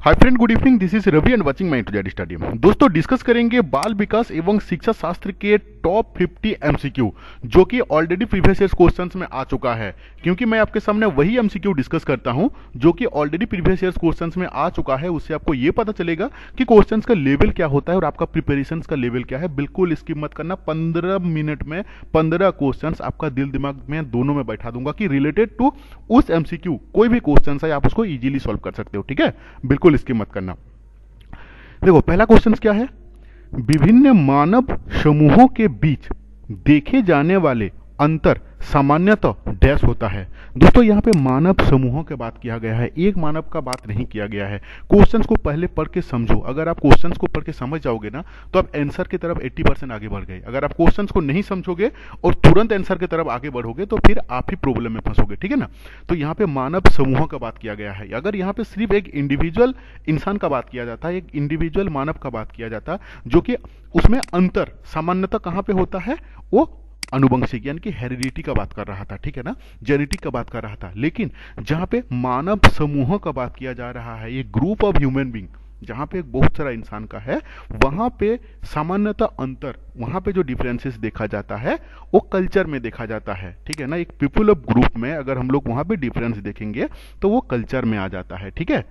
Hi friend, good evening. This is Ravi and watching my two Z study. दोस्तों, discuss करेंगे बाल विकास एवं शिक्षा शास्त्र के टॉप 50 एमसीक्यू, जो कि ऑलरेडी प्रीवियस ईयर क्वेश्चंस में आ चुका है। क्योंकि मैं आपके सामने वही एमसीक्यू डिस्कस करता हूं जो कि ऑलरेडी प्रीवियस ईयर क्वेश्चंस में आ चुका है। उससे आपको ये पता चलेगा कि क्वेश्चंस का लेवल क्या होता है और आपका प्रिपरेशन का लेवल क्या है। बिल्कुल स्किप मत करना। 15 मिनट में 15 क्वेश्चंस आपका दिल दिमाग में दोनों में बैठा दूंगा कि रिलेटेड टू उस एमसीक्यू कोई भी क्वेश्चन है आप उसको इजीली सॉल्व कर सकते हो। ठीक है, बिल्कुल स्किप मत करना। देखो, पहला क्वेश्चन क्या है। विभिन्न मानव समूहों के बीच देखे जाने वाले अंतर सामान्यतः डैश होता है। दोस्तों, यहाँ पे मानव समूहों की बात किया गया है, एक मानव का बात नहीं किया गया है। क्वेश्चंस को पहले पढ़ के समझो। अगर आप क्वेश्चंस को पढ़ के समझ जाओगे ना तो आप आंसर की तरफ 80% आगे बढ़ गए। अगर आप क्वेश्चंस को नहीं समझोगे और तुरंत आंसर की तरफ आगे बढ़ोगे तो फिर आप ही प्रॉब्लम में फंसोगे। ठीक है ना। तो यहाँ पे मानव समूहों का बात किया गया है। अगर यहाँ पे सिर्फ एक इंडिविजुअल इंसान का बात किया जाता है, एक इंडिविजुअल मानव का बात किया जाता, जो कि उसमें अंतर सामान्यतः कहाँ पे होता है, वो अनुवंशिक यानी कि हेरिडिटी का बात कर रहा था। ठीक है ना, जेनेटिक का बात कर रहा था। लेकिन जहां पे मानव समूहों का बात किया जा रहा है, ये ग्रुप ऑफ ह्यूमन बींग, जहां पे बहुत सारा इंसान का है, वहां पे सामान्यतः अंतर, वहां पे जो डिफरेंसेस देखा जाता है वो कल्चर में देखा जाता है। ठीक है ना, एक पीपुल ऑफ ग्रुप में अगर हम लोग वहां पे डिफरेंस देखेंगे तो वो कल्चर में आ जाता है। ठीक है,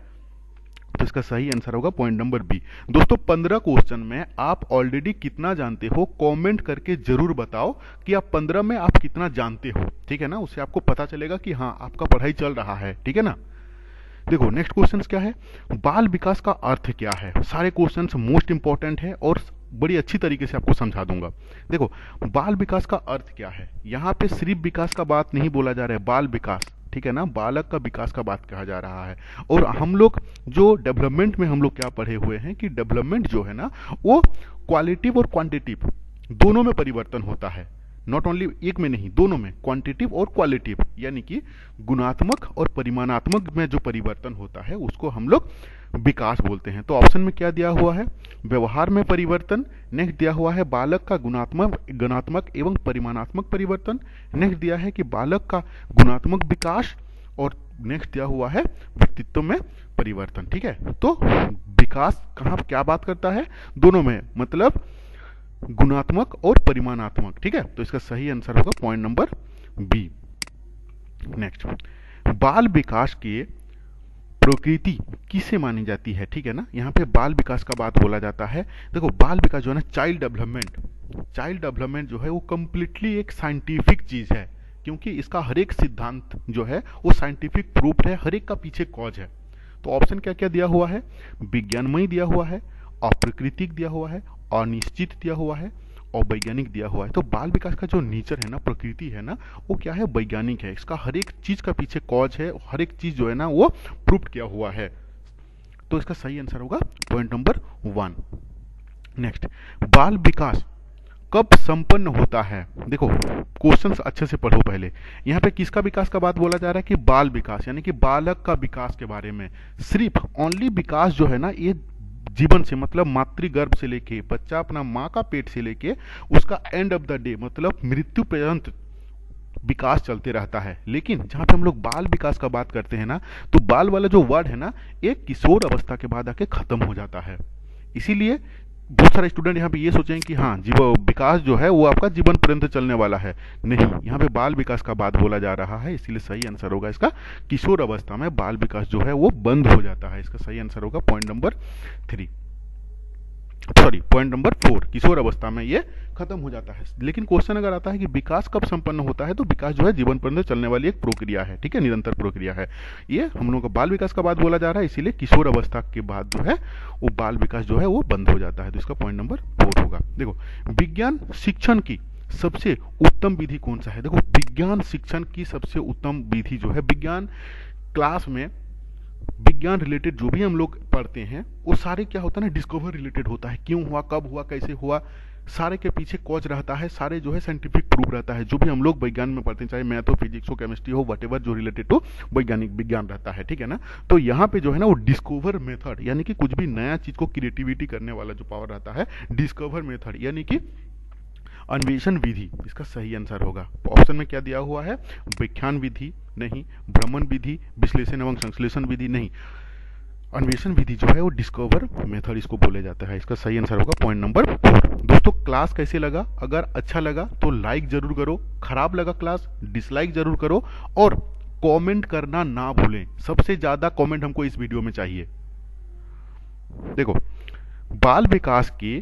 तो इसका सही आंसर होगा पॉइंट नंबर बी। दोस्तों, 15 क्वेश्चन में आप ऑलरेडी कितना जानते हो कमेंट करके जरूर बताओ कि आप 15 में आप कितना जानते हो। ठीक है ना, उससे आपको पता चलेगा कि हाँ, आपका पढ़ाई चल रहा है। ठीक है ना। देखो, नेक्स्ट क्वेश्चन क्या है। बाल विकास का अर्थ क्या है। सारे क्वेश्चन मोस्ट इंपॉर्टेंट है और बड़ी अच्छी तरीके से आपको समझा दूंगा। देखो, बाल विकास का अर्थ क्या है। यहाँ पे सिर्फ विकास का बात नहीं बोला जा रहा है, बाल विकास। ठीक है ना, बालक का विकास का बात कहा जा रहा है। और हम लोग जो डेवलपमेंट में हम लोग क्या पढ़े हुए हैं कि डेवलपमेंट जो है ना वो क्वालिटिव और क्वांटिटिव दोनों में परिवर्तन होता है। नॉट ओनली एक में नहीं, दोनों में, क्वांटिटिव और क्वालिटिव, यानी कि गुणात्मक और परिमाणात्मक में जो परिवर्तन होता है उसको हम लोग विकास बोलते हैं। तो ऑप्शन में क्या दिया हुआ है, व्यवहार में परिवर्तन। नेक्स्ट दिया हुआ है बालक का गुणात्मक एवं परिमाणात्मक परिवर्तन। नेक्स्ट दिया है कि बालक का गुणात्मक विकास। और नेक्स्ट दिया हुआ है व्यक्तित्व में परिवर्तन। ठीक है, तो विकास कहाँ क्या बात करता है, दोनों में, मतलब गुणात्मक और परिमाणात्मक। ठीक है, तो इसका सही आंसर होगा पॉइंट नंबर बी। नेक्स्ट, बाल विकास की प्रकृति किसे मानी जाती है। ठीक है ना, यहाँ पे बाल विकास का बात बोला जाता है। देखो, बाल विकास जो है ना, चाइल्ड डेवलपमेंट जो है वो कंप्लीटली एक साइंटिफिक चीज है। क्योंकि इसका हर एक सिद्धांत जो है वो साइंटिफिक प्रूफ है, हर एक का पीछे कॉज है। तो ऑप्शन क्या क्या दिया हुआ है, विज्ञानमय दिया हुआ है, अप्राकृतिक दिया हुआ है, अनिश्चित दिया हुआ है और वैज्ञानिक दिया हुआ है। तो बाल विकास का जो नेचर है ना, प्रकृति है ना, वो क्या है, वैज्ञानिक है। इसका हर एक चीज का पीछे कॉज है, हर एक चीज जो है ना वो प्रूव किया हुआ है। तो इसका सही आंसर होगा पॉइंट नंबर 1। नेक्स्ट, बाल विकास कब संपन्न होता है। देखो, क्वेश्चंस अच्छे से पढ़ो पहले। यहाँ पे किसका विकास का बात बोला जा रहा है कि बाल विकास, यानी कि बालक का विकास के बारे में। सिर्फ ओनली विकास जो है ना, ये जीवन से मतलब मातृगर्भ से लेके, बच्चा अपना माँ का पेट से लेके उसका एंड ऑफ द डे मतलब मृत्यु पर्यंत विकास चलते रहता है। लेकिन जहां पे हम लोग बाल विकास का बात करते हैं ना, तो बाल वाला जो वर्ड है ना, एक किशोर अवस्था के बाद आके खत्म हो जाता है। इसीलिए बहुत सारे स्टूडेंट यहाँ पे ये सोचेंगे कि हाँ, जीवन विकास जो है वो आपका जीवन पर्यंत चलने वाला है। नहीं, यहाँ पे बाल विकास का बात बोला जा रहा है। इसीलिए सही आंसर होगा इसका, किशोर अवस्था में बाल विकास जो है वो बंद हो जाता है। इसका सही आंसर होगा point number 3, sorry point number 4, किशोर अवस्था में ये खत्म हो जाता है। लेकिन क्वेश्चन अगर आता है कि विकास कब संपन्न होता है, तो विकास जो है जीवन पर्यंत चलने वाली एक प्रक्रिया है। ठीक है, निरंतर प्रक्रिया है। ये हम लोगों का बाल विकास का बात बोला जा रहा है, इसीलिए किशोर अवस्था के बाद जो है वो बाल विकास जो है वो बंद हो जाता है। तो इसका पॉइंट नंबर 4 होगा। देखो, विज्ञान शिक्षण की सबसे उत्तम विधि कौन सा है। देखो, विज्ञान शिक्षण की सबसे उत्तम विधि जो है, विज्ञान क्लास में विज्ञान रिलेटेड जो भी हम लोग पढ़ते हैं वो सारे क्या होता है ना, डिस्कवर रिलेटेड होता है। क्यों हुआ, कब हुआ, कैसे हुआ, सारे के पीछे कॉज रहता है, सारे जो है साइंटिफिक प्रूफ रहता है। जो भी हम लोग वैज्ञान में पढ़ते हैं, चाहे मैथ हो, फिजिक्स हो, केमिस्ट्री हो, वट जो रिलेटेड टू वैज्ञानिक विज्ञान रहता है। ठीक है ना, तो यहाँ पे जो है ना वो डिस्कवर मेथड, यानी कि कुछ भी नया चीज को क्रिएटिविटी करने वाला जो पावर रहता है, डिस्कवर मेथड यानी कि अन्वेषण विधि, इसका सही आंसर होगा। ऑप्शन में क्या दिया हुआ है, व्याख्यान विधि नहीं, भ्रमण विधि, विश्लेषण एवं संश्लेषण विधि नहीं, अन्वेषण विधि जो है वो डिस्कवर मेथड इसको बोले जाता है। इसका सही आंसर होगा पॉइंट नंबर 4। दोस्तों क्लास कैसे लगा? अगर अच्छा लगा तो लाइक जरूर करो, खराब लगा क्लास डिसलाइक जरूर करो, और कमेंट करना ना भूलें। सबसे ज्यादा कमेंट हमको इस वीडियो में चाहिए। देखो, बाल विकास के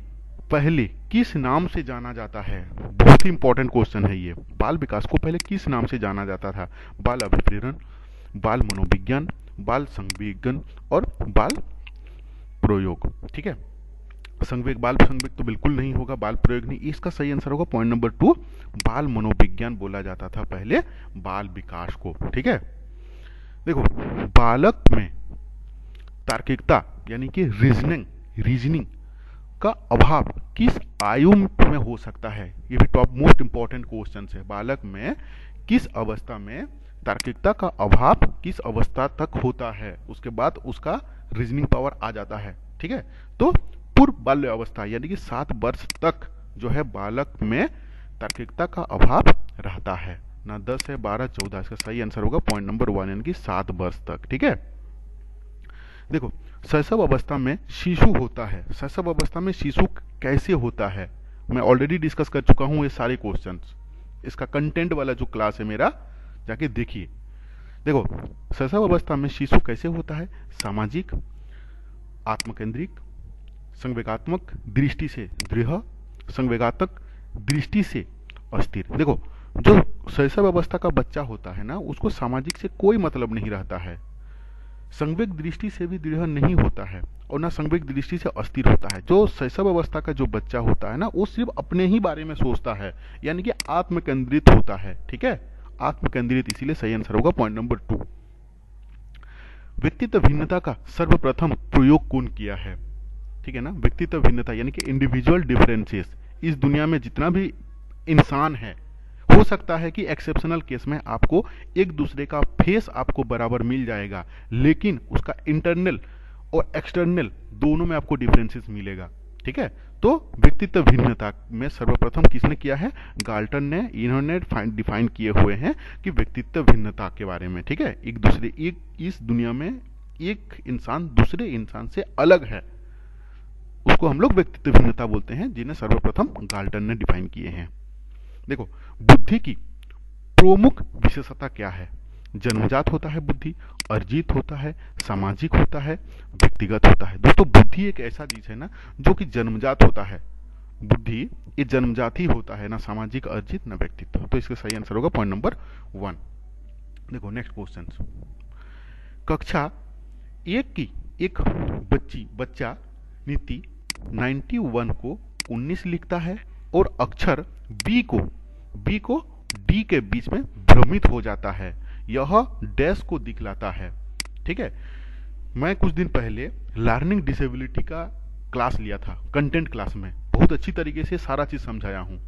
पहले किस नाम से जाना जाता है? बहुत ही इंपॉर्टेंट क्वेश्चन है ये। बाल विकास को पहले किस नाम से जाना जाता था? बाल अभिप्रेरण, बाल मनोविज्ञान, बाल संवेगन और बाल प्रयोग। ठीक है, बाल संवेग तो बिल्कुल नहीं होगा, बाल प्रयोग नहीं। इसका सही आंसर होगा पॉइंट नंबर 2, बाल मनोविज्ञान बोला जाता था पहले बाल विकास को। ठीक है, देखो, बालक में तार्किकता यानी कि रीजनिंग का अभाव किस आयु में हो सकता है? ये भी टॉप मोस्ट इंपॉर्टेंट क्वेश्चन है। बालक में किस अवस्था में तार्किकता का अभाव किस अवस्था तक होता है, उसके बाद उसका रीजनिंग पावर आ जाता है। ठीक है, तो पूर्व बाल्य अवस्था यानी कि 7 वर्ष तक जो है बालक में तार्किकता का अभाव रहता है ना। 10 है, 12, 14। इसका सही आंसर होगा पॉइंट नंबर 1 यानी कि 7 वर्ष तक। ठीक है, देखो, शैशव अवस्था में शिशु होता है। शैशव अवस्था में शिशु कैसे होता है मैं ऑलरेडी डिस्कस कर चुका हूं ये सारे क्वेश्चंस। इसका कंटेंट वाला जो क्लास है मेरा, जाके देखिए। देखो, शैशव अवस्था में शिशु कैसे होता है? सामाजिक, आत्मकेंद्रिक, संवेगात्मक दृष्टि से दृढ़, संवेगात्मक दृष्टि से अस्थिर। देखो, जो शैशव अवस्था का बच्चा होता है ना, उसको सामाजिक से कोई मतलब नहीं रहता है, संवेग दृष्टि से भी दृढ़ नहीं होता है, और ना संवेग दृष्टि से अस्थिर होता है। जो शैशव अवस्था का जो बच्चा होता है ना, वो सिर्फ अपने ही बारे में सोचता है, यानी कि आत्मकेंद्रित होता है। ठीक है, आत्मकेंद्रित, इसीलिए सही आंसर होगा पॉइंट नंबर 2। व्यक्तित्व भिन्नता का सर्वप्रथम प्रयोग कौन किया है? ठीक है ना, व्यक्तित्व भिन्नता यानी कि इंडिविजुअल डिफरेंसेस। इस दुनिया में जितना भी इंसान है, हो सकता है कि एक्सेप्शनल केस में आपको एक दूसरे का फेस आपको बराबर मिल जाएगा, लेकिन उसका इंटरनल और एक्सटर्नल दोनों में आपको डिफरेंसेस मिलेगा। ठीक है, तो व्यक्तित्व भिन्नता में सर्वप्रथम किसने किया है? गाल्टन ने। इन्होंने डिफाइन किए हुए हैं कि व्यक्तित्व भिन्नता के बारे में। ठीक है, इस दुनिया में एक इंसान दूसरे इंसान से अलग है, उसको हम लोग व्यक्तित्व भिन्नता बोलते हैं, जिन्हें सर्वप्रथम गाल्टन ने डिफाइन किए हैं। देखो, बुद्धि की प्रमुख विशेषता क्या है? जन्मजात होता है बुद्धि, अर्जित होता है, सामाजिक होता है, व्यक्तिगत होता है। दोस्तों, बुद्धि एक ऐसा चीज है ना जो कि जन्मजात होता है। बुद्धि ये जन्मजात ही होता है, ना सामाजिक, अर्जित, ना व्यक्तित्व। तो इसका सही आंसर होगा पॉइंट नंबर 1। देखो, नेक्स्ट क्वेश्चन। कक्षा 1 की एक बच्चा नीति 91 को 19 लिखता है और अक्षर बी को डी के बीच में भ्रमित हो जाता है। यह डैश को दिखलाता है। ठीक है, मैं कुछ दिन पहले लर्निंग डिसेबिलिटी का क्लास लिया था, कंटेंट क्लास में बहुत अच्छी तरीके से सारा चीज समझाया हूं।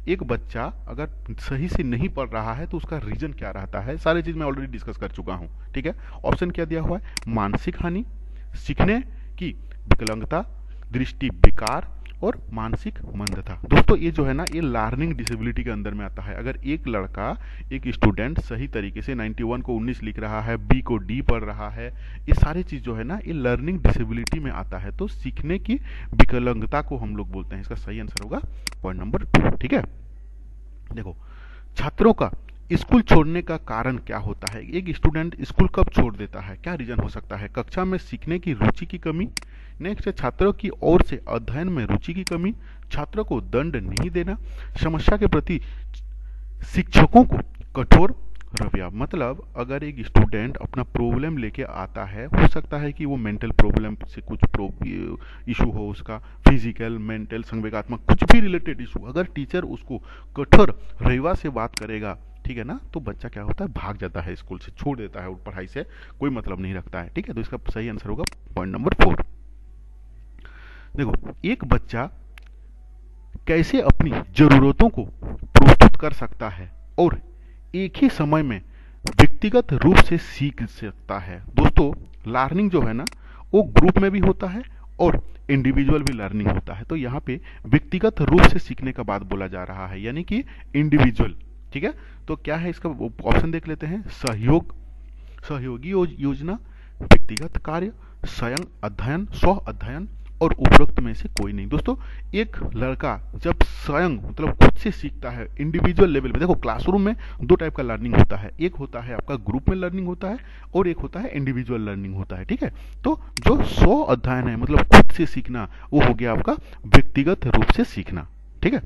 एक बच्चा अगर सही से नहीं पढ़ रहा है तो उसका रीजन क्या रहता है, सारी चीज मैं ऑलरेडी डिस्कस कर चुका हूं। ठीक है, ऑप्शन क्या दिया हुआ है? मानसिक हानि, सीखने की विकलांगता, दृष्टि विकार और मानसिक मंदता। दोस्तों, ये जो है ना, ये लर्निंग डिसेबिलिटी के अंदर में आता है। अगर एक स्टूडेंट सही तरीके से 91 को 19 लिख रहा है, बी को डी पढ़ रहा है, ये सारी चीज जो है ना, ये लर्निंग डिसेबिलिटी में आता है। तो सीखने की विकलांगता को हम लोग बोलते हैं। इसका सही आंसर होगा पॉइंट नंबर 2। ठीक है, देखो, छात्रों का स्कूल छोड़ने का कारण क्या होता है? एक स्टूडेंट स्कूल कब छोड़ देता है, क्या रीजन हो सकता है? कक्षा में सीखने की रुचि की कमी, नेक्स्ट है छात्रों की ओर से अध्ययन में रुचि की कमी, छात्रों को दंड नहीं देना, समस्या के प्रति शिक्षकों को कठोर रवैया। मतलब अगर एक स्टूडेंट अपना प्रॉब्लम लेके आता है, हो सकता है कि वो मेंटल प्रॉब्लम से कुछ इशू हो, उसका फिजिकल, मेंटल, संवेगात्मक कुछ भी रिलेटेड इशू, अगर टीचर उसको कठोर रवैया से बात करेगा, ठीक है ना, तो बच्चा क्या होता है? भाग जाता है, स्कूल से छोड़ देता है, पढ़ाई से कोई मतलब नहीं रखता है। ठीक है, तो इसका सही आंसर होगा पॉइंट नंबर 4। देखो, एक बच्चा कैसे अपनी जरूरतों को प्रस्तुत कर सकता है और एक ही समय में व्यक्तिगत रूप से सीख सकता है? दोस्तों, लर्निंग जो है ना, वो ग्रुप में भी होता है और इंडिविजुअल भी लर्निंग होता है। तो यहाँ पे व्यक्तिगत रूप से सीखने का बात बोला जा रहा है, यानी कि इंडिविजुअल। ठीक है, तो क्या है इसका ऑप्शन देख लेते हैं। सहयोगी योजना, व्यक्तिगत कार्य, स्वयं अध्ययन, स्व अध्ययन और उपरोक्त में से कोई नहीं। दोस्तों एक लड़का जब स्वयं मतलब खुद से सीखता है इंडिविजुअल लेवल पे, देखो क्लासरूम में दो टाइप का लर्निंग होता है, एक होता है आपका ग्रुप में लर्निंग होता है और एक होता है इंडिविजुअल लर्निंग होता है, ठीक है। तो जो स्व अध्ययन है मतलब खुद से सीखना, वो हो गया आपका व्यक्तिगत रूप से सीखना, ठीक है।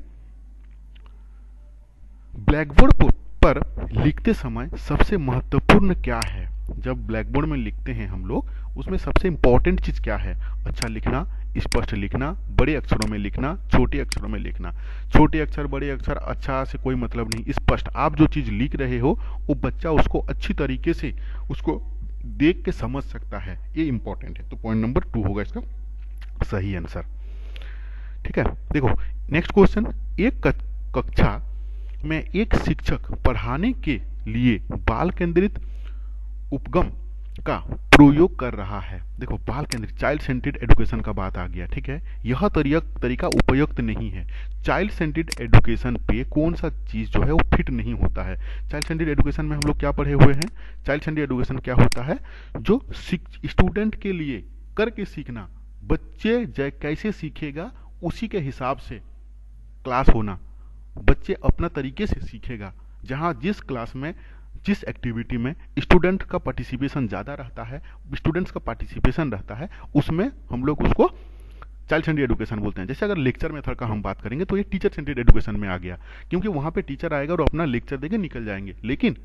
ब्लैकबोर्ड पर लिखते समय सबसे महत्वपूर्ण क्या है? जब ब्लैकबोर्ड में लिखते हैं हम लोग, उसमें सबसे इंपॉर्टेंट चीज क्या है? अच्छा लिखना, स्पष्ट लिखना, बड़े अक्षरों में लिखना, छोटे अक्षरों में लिखना। छोटे अक्षर बड़े अक्षर अच्छा से कोई मतलब नहीं, स्पष्ट आप जो चीज लिख रहे हो वो बच्चा उसको अच्छी तरीके से उसको देख के समझ सकता है, ये इंपॉर्टेंट है। तो पॉइंट नंबर 2 होगा इसका सही आंसर, ठीक है। देखो नेक्स्ट क्वेश्चन, एक कक्षा में एक शिक्षक पढ़ाने के लिए बाल केंद्रित उपगम का प्रयोग कर रहा है। देखो बाल केंद्रित चाइल्ड सेंट्रिड एजुकेशन का बात आ गया, ठीक है। यह तरीका उपयुक्त नहीं है। चाइल्ड सेंट्रिड एजुकेशन पे कौन सा चीज जो है वो फिट नहीं होता है। चाइल्ड सेंट्रिड एजुकेशन में हम लोग क्या पढ़े हुए हैं? चाइल्ड सेंट्रिड एजुकेशन क्या होता है? जो स्टूडेंट के लिए करके सीखना, बच्चे कैसे सीखेगा उसी के हिसाब से क्लास होना, बच्चे अपना तरीके से सीखेगा। जहां जिस क्लास में जिस एक्टिविटी में स्टूडेंट का पार्टिसिपेशन ज़्यादा रहता है, स्टूडेंट्स का पार्टिसिपेशन रहता है, उसमें हम लोग उसको चाइल्ड सेंट्रिड एजुकेशन बोलते हैं। जैसे अगर लेक्चर मेथड का हम बात करेंगे तो ये टीचर सेंट्रिड एजुकेशन में आ गया, क्योंकि वहां पे टीचर आएगा और अपना लेक्चर देके निकल जाएंगे। लेकिन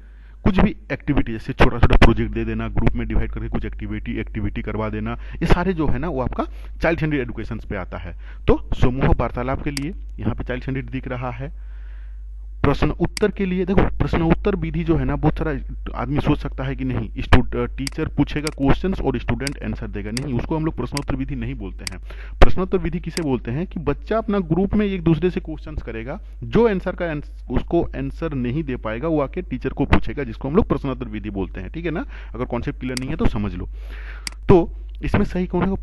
कुछ भी एक्टिविटी जैसे छोटा छोटा प्रोजेक्ट दे देना, ग्रुप में डिवाइड करके कुछ एक्टिविटी करवा देना, ये सारे जो है ना वो आपका चाइल्ड सेंट्रिड एजुकेशन पे आता है। तो समूह वार्तालाप के लिए यहाँ पे चाइल्ड सेंट्रिड दिख रहा है। प्रश्न उत्तर के लिए देखो प्रश्न उत्तर विधि जो है ना, बहुत सारा आदमी सोच सकता है कि नहीं टीचर पूछेगा क्वेश्चंस और स्टूडेंट आंसर देगा, नहीं, उसको हम लोग प्रश्नोत्तर विधि नहीं बोलते हैं। प्रश्नोत्तर विधि किसे बोलते हैं? कि बच्चा अपना ग्रुप में एक दूसरे से क्वेश्चंस करेगा, जो उसको आंसर नहीं दे पाएगा वो आके टीचर को पूछेगा, जिसको हम लोग प्रश्नोत्तर विधि बोलते हैं, ठीक है ना। अगर कॉन्सेप्ट क्लियर नहीं है तो समझ लो। तो इसमें सही कौन है?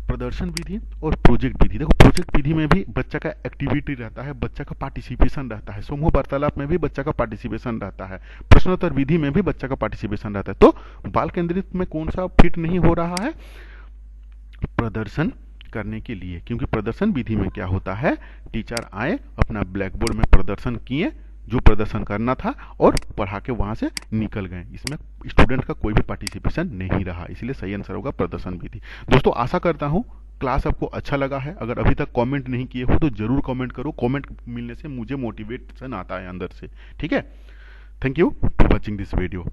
प्रदर्शन विधि और प्रोजेक्ट विधि। देखो प्रोजेक्ट विधि में भी बच्चा का एक्टिविटी रहता है, बच्चा का पार्टिसिपेशन रहता है, समूह वार्तालाप में भी बच्चा का पार्टिसिपेशन रहता है, प्रश्नोत्तर विधि में भी बच्चा का पार्टिसिपेशन रहता है। तो बाल केंद्रित में कौन सा फिट नहीं हो रहा है? प्रदर्शन करने के लिए, क्योंकि प्रदर्शन विधि में क्या होता है? टीचर आए, अपना ब्लैक बोर्ड में प्रदर्शन किए जो प्रदर्शन करना था और पढ़ा के वहां से निकल गए, इसमें स्टूडेंट का कोई भी पार्टिसिपेशन नहीं रहा, इसलिए सही आंसर होगा प्रदर्शन विधि। दोस्तों आशा करता हूं क्लास आपको अच्छा लगा है। अगर अभी तक कमेंट नहीं किए हो तो जरूर कमेंट करो, कमेंट मिलने से मुझे मोटिवेशन आता है अंदर से, ठीक है। Thank you for watching this video.